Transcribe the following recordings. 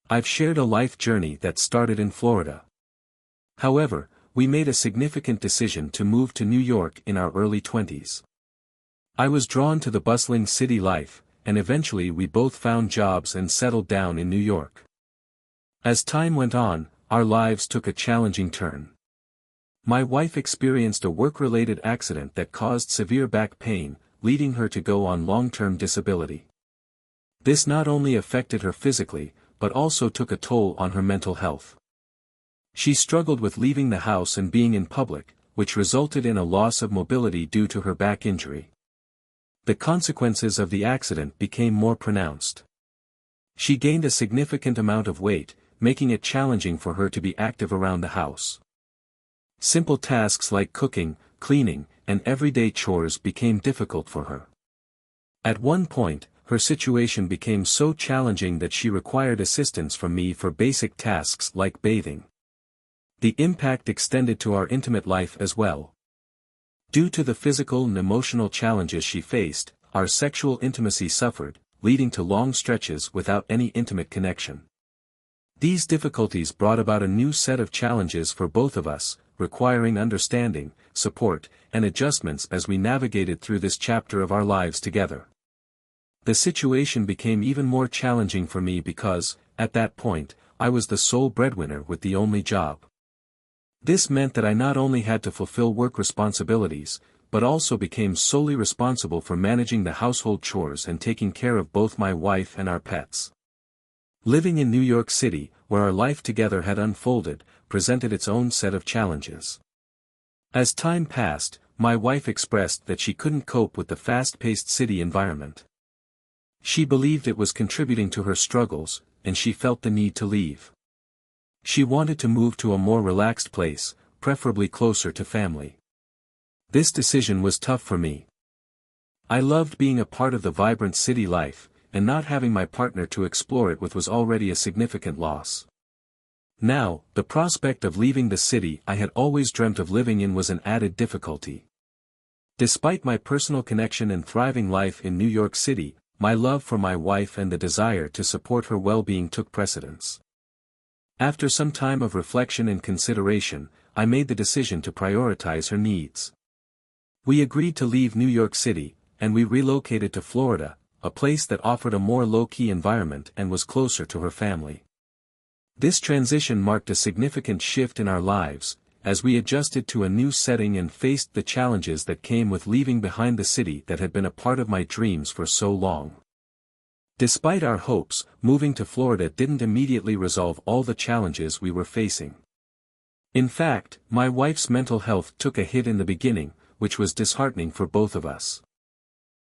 I've shared a life journey that started in Florida. However, we made a significant decision to move to New York in our early 20s. I was drawn to the bustling city life, and eventually we both found jobs and settled down in New York. As time went on, our lives took a challenging turn. My wife experienced a work-related accident that caused severe back pain, leading her to go on long-term disability. This not only affected her physically, but also took a toll on her mental health. She struggled with leaving the house and being in public, which resulted in a loss of mobility due to her back injury. The consequences of the accident became more pronounced. She gained a significant amount of weight, making it challenging for her to be active around the house. Simple tasks like cooking, cleaning, and everyday chores became difficult for her. At one point, her situation became so challenging that she required assistance from me for basic tasks like bathing. The impact extended to our intimate life as well. Due to the physical and emotional challenges she faced, our sexual intimacy suffered, leading to long stretches without any intimate connection. These difficulties brought about a new set of challenges for both of us, requiring understanding, support, and adjustments as we navigated through this chapter of our lives together. The situation became even more challenging for me because, at that point, I was the sole breadwinner with the only job. This meant that I not only had to fulfill work responsibilities, but also became solely responsible for managing the household chores and taking care of both my wife and our pets. Living in New York City, where our life together had unfolded, presented its own set of challenges. As time passed, my wife expressed that she couldn't cope with the fast-paced city environment. She believed it was contributing to her struggles, and she felt the need to leave. She wanted to move to a more relaxed place, preferably closer to family. This decision was tough for me. I loved being a part of the vibrant city life, and not having my partner to explore it with was already a significant loss. Now, the prospect of leaving the city I had always dreamt of living in was an added difficulty. Despite my personal connection and thriving life in New York City, my love for my wife and the desire to support her well-being took precedence. After some time of reflection and consideration, I made the decision to prioritize her needs. We agreed to leave New York City, and we relocated to Florida, a place that offered a more low-key environment and was closer to her family. This transition marked a significant shift in our lives, as we adjusted to a new setting and faced the challenges that came with leaving behind the city that had been a part of my dreams for so long. Despite our hopes, moving to Florida didn't immediately resolve all the challenges we were facing. In fact, my wife's mental health took a hit in the beginning, which was disheartening for both of us.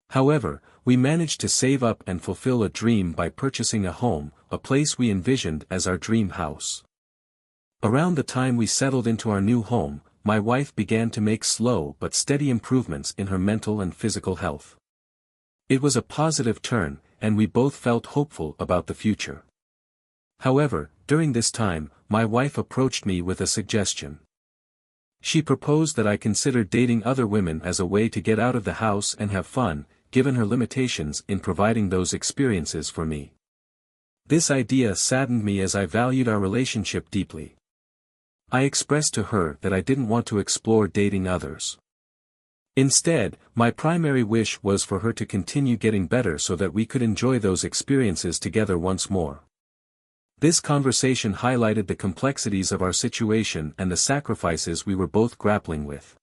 However, we managed to save up and fulfill a dream by purchasing a home, a place we envisioned as our dream house. Around the time we settled into our new home, my wife began to make slow but steady improvements in her mental and physical health. It was a positive turn, and we both felt hopeful about the future. However, during this time, my wife approached me with a suggestion. She proposed that I consider dating other women as a way to get out of the house and have fun, given her limitations in providing those experiences for me. This idea saddened me as I valued our relationship deeply. I expressed to her that I didn't want to explore dating others. Instead, my primary wish was for her to continue getting better so that we could enjoy those experiences together once more. This conversation highlighted the complexities of our situation and the sacrifices we were both grappling with.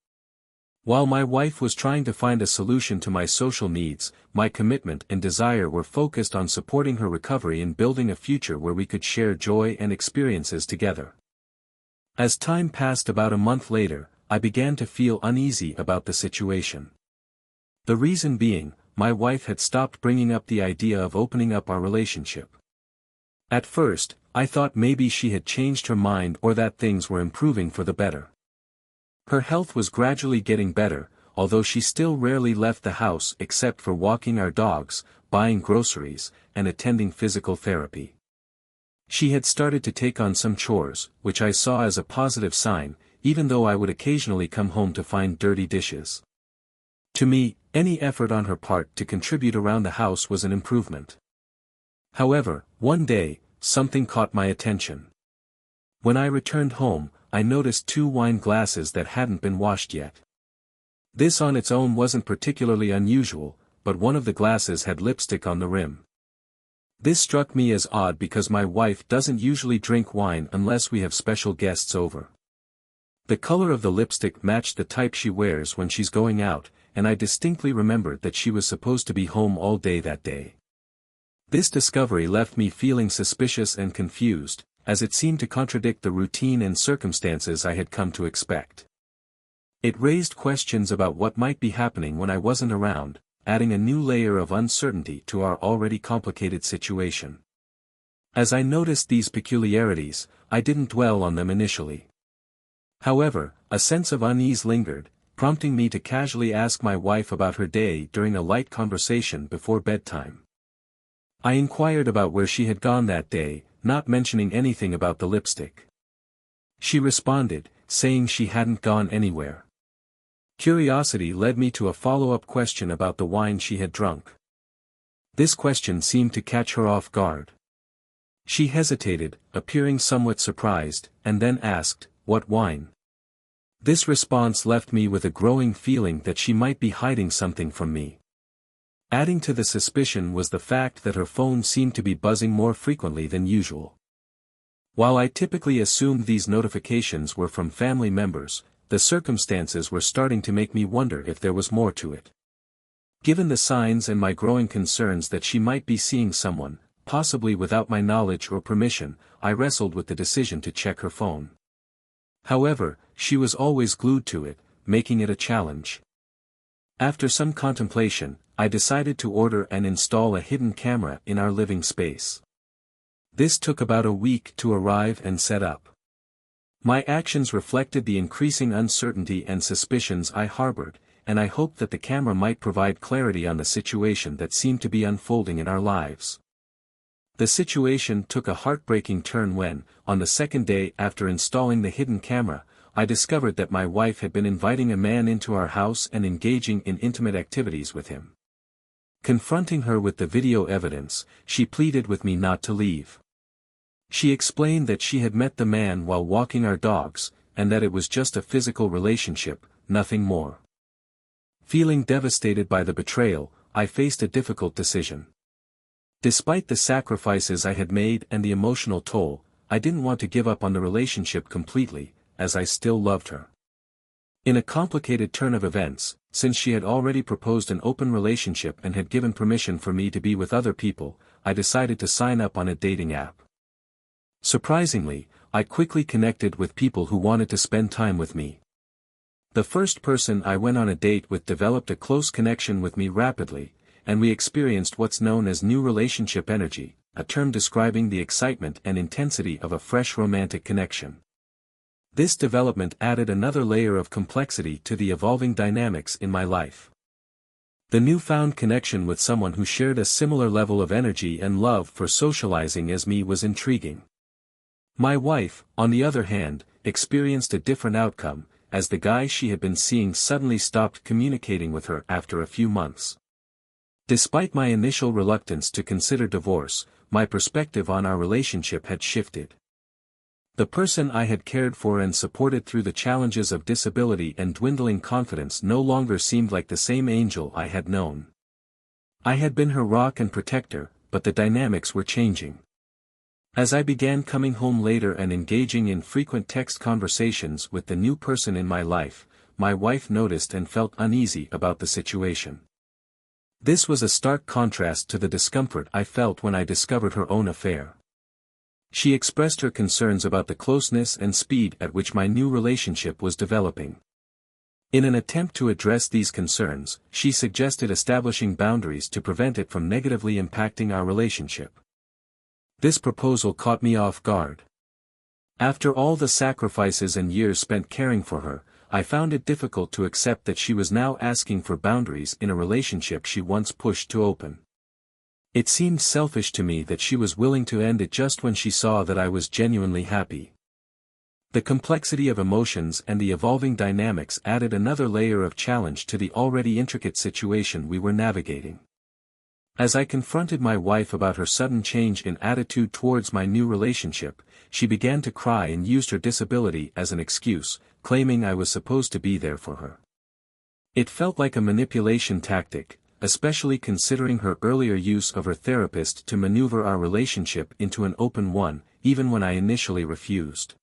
While my wife was trying to find a solution to my social needs, my commitment and desire were focused on supporting her recovery and building a future where we could share joy and experiences together. As time passed, about a month later, I began to feel uneasy about the situation. The reason being, my wife had stopped bringing up the idea of opening up our relationship. At first, I thought maybe she had changed her mind or that things were improving for the better. Her health was gradually getting better, although she still rarely left the house except for walking our dogs, buying groceries, and attending physical therapy. She had started to take on some chores, which I saw as a positive sign, even though I would occasionally come home to find dirty dishes. To me, any effort on her part to contribute around the house was an improvement. However, one day, something caught my attention. When I returned home, I noticed 2 wine glasses that hadn't been washed yet. This on its own wasn't particularly unusual, but one of the glasses had lipstick on the rim. This struck me as odd because my wife doesn't usually drink wine unless we have special guests over. The color of the lipstick matched the type she wears when she's going out, and I distinctly remembered that she was supposed to be home all day that day. This discovery left me feeling suspicious and confused, as it seemed to contradict the routine and circumstances I had come to expect. It raised questions about what might be happening when I wasn't around, adding a new layer of uncertainty to our already complicated situation. As I noticed these peculiarities, I didn't dwell on them initially. However, a sense of unease lingered, prompting me to casually ask my wife about her day during a light conversation before bedtime. I inquired about where she had gone that day, not mentioning anything about the lipstick. She responded, saying she hadn't gone anywhere. Curiosity led me to a follow-up question about the wine she had drunk. This question seemed to catch her off guard. She hesitated, appearing somewhat surprised, and then asked, "What wine?" This response left me with a growing feeling that she might be hiding something from me. Adding to the suspicion was the fact that her phone seemed to be buzzing more frequently than usual. While I typically assumed these notifications were from family members, the circumstances were starting to make me wonder if there was more to it. Given the signs and my growing concerns that she might be seeing someone, possibly without my knowledge or permission, I wrestled with the decision to check her phone. However, she was always glued to it, making it a challenge. After some contemplation, I decided to order and install a hidden camera in our living space. This took about a week to arrive and set up. My actions reflected the increasing uncertainty and suspicions I harbored, and I hoped that the camera might provide clarity on the situation that seemed to be unfolding in our lives. The situation took a heartbreaking turn when, on the second day after installing the hidden camera, I discovered that my wife had been inviting a man into our house and engaging in intimate activities with him. Confronting her with the video evidence, she pleaded with me not to leave. She explained that she had met the man while walking our dogs, and that it was just a physical relationship, nothing more. Feeling devastated by the betrayal, I faced a difficult decision. Despite the sacrifices I had made and the emotional toll, I didn't want to give up on the relationship completely, as I still loved her. In a complicated turn of events, since she had already proposed an open relationship and had given permission for me to be with other people, I decided to sign up on a dating app. Surprisingly, I quickly connected with people who wanted to spend time with me. The first person I went on a date with developed a close connection with me rapidly, and we experienced what's known as new relationship energy, a term describing the excitement and intensity of a fresh romantic connection. This development added another layer of complexity to the evolving dynamics in my life. The newfound connection with someone who shared a similar level of energy and love for socializing as me was intriguing. My wife, on the other hand, experienced a different outcome, as the guy she had been seeing suddenly stopped communicating with her after a few months. Despite my initial reluctance to consider divorce, my perspective on our relationship had shifted. The person I had cared for and supported through the challenges of disability and dwindling confidence no longer seemed like the same angel I had known. I had been her rock and protector, but the dynamics were changing. As I began coming home later and engaging in frequent text conversations with the new person in my life, my wife noticed and felt uneasy about the situation. This was a stark contrast to the discomfort I felt when I discovered her own affair. She expressed her concerns about the closeness and speed at which my new relationship was developing. In an attempt to address these concerns, she suggested establishing boundaries to prevent it from negatively impacting our relationship. This proposal caught me off guard. After all the sacrifices and years spent caring for her, I found it difficult to accept that she was now asking for boundaries in a relationship she once pushed to open. It seemed selfish to me that she was willing to end it just when she saw that I was genuinely happy. The complexity of emotions and the evolving dynamics added another layer of challenge to the already intricate situation we were navigating. As I confronted my wife about her sudden change in attitude towards my new relationship, she began to cry and used her disability as an excuse, claiming I was supposed to be there for her. It felt like a manipulation tactic, especially considering her earlier use of her therapist to maneuver our relationship into an open one, even when I initially refused.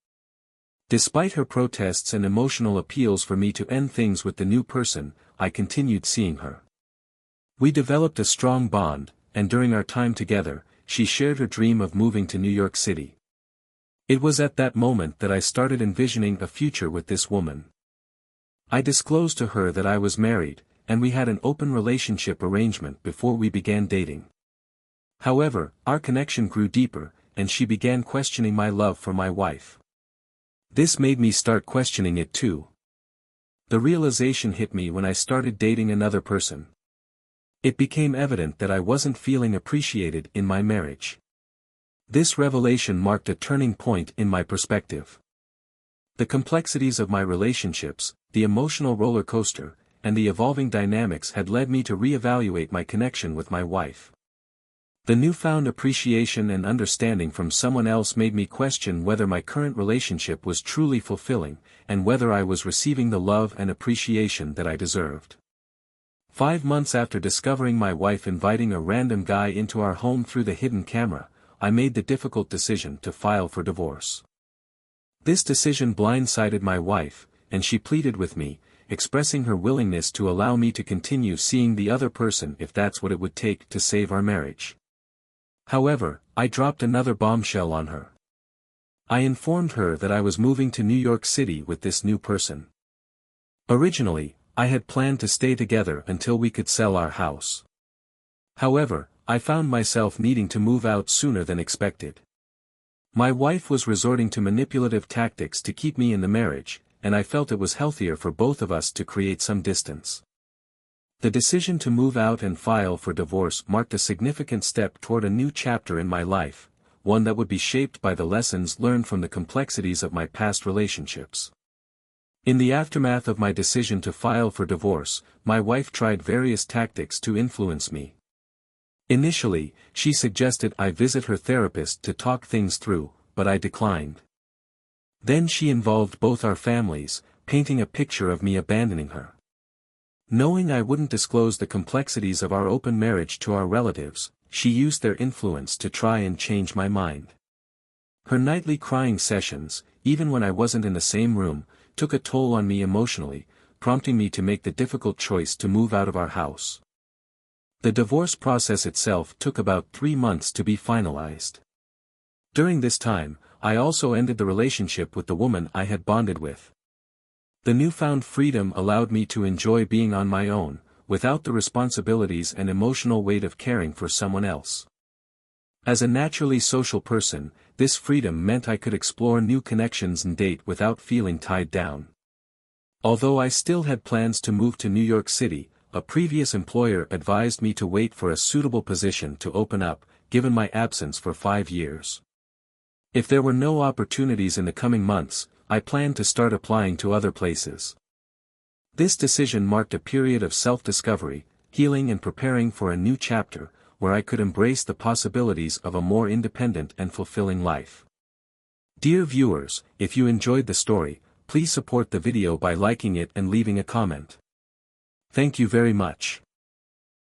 Despite her protests and emotional appeals for me to end things with the new person, I continued seeing her. We developed a strong bond, and during our time together, she shared her dream of moving to New York City. It was at that moment that I started envisioning a future with this woman. I disclosed to her that I was married, and we had an open relationship arrangement before we began dating. However, our connection grew deeper, and she began questioning my love for my wife. This made me start questioning it too. The realization hit me when I started dating another person. It became evident that I wasn't feeling appreciated in my marriage. This revelation marked a turning point in my perspective. The complexities of my relationships, the emotional roller coaster, and the evolving dynamics had led me to reevaluate my connection with my wife. The newfound appreciation and understanding from someone else made me question whether my current relationship was truly fulfilling, and whether I was receiving the love and appreciation that I deserved. 5 months after discovering my wife inviting a random guy into our home through the hidden camera, I made the difficult decision to file for divorce. This decision blindsided my wife, and she pleaded with me, expressing her willingness to allow me to continue seeing the other person if that's what it would take to save our marriage. However, I dropped another bombshell on her. I informed her that I was moving to New York City with this new person. Originally, I had planned to stay together until we could sell our house. However, I found myself needing to move out sooner than expected. My wife was resorting to manipulative tactics to keep me in the marriage, and I felt it was healthier for both of us to create some distance. The decision to move out and file for divorce marked a significant step toward a new chapter in my life, one that would be shaped by the lessons learned from the complexities of my past relationships. In the aftermath of my decision to file for divorce, my wife tried various tactics to influence me. Initially, she suggested I visit her therapist to talk things through, but I declined. Then she involved both our families, painting a picture of me abandoning her. Knowing I wouldn't disclose the complexities of our open marriage to our relatives, she used their influence to try and change my mind. Her nightly crying sessions, even when I wasn't in the same room, took a toll on me emotionally, prompting me to make the difficult choice to move out of our house. The divorce process itself took about 3 months to be finalized. During this time, I also ended the relationship with the woman I had bonded with. The newfound freedom allowed me to enjoy being on my own, without the responsibilities and emotional weight of caring for someone else. As a naturally social person, this freedom meant I could explore new connections and date without feeling tied down. Although I still had plans to move to New York City, a previous employer advised me to wait for a suitable position to open up, given my absence for 5 years. If there were no opportunities in the coming months, I planned to start applying to other places. This decision marked a period of self-discovery, healing and preparing for a new chapter, where I could embrace the possibilities of a more independent and fulfilling life. Dear viewers, if you enjoyed the story, please support the video by liking it and leaving a comment. Thank you very much.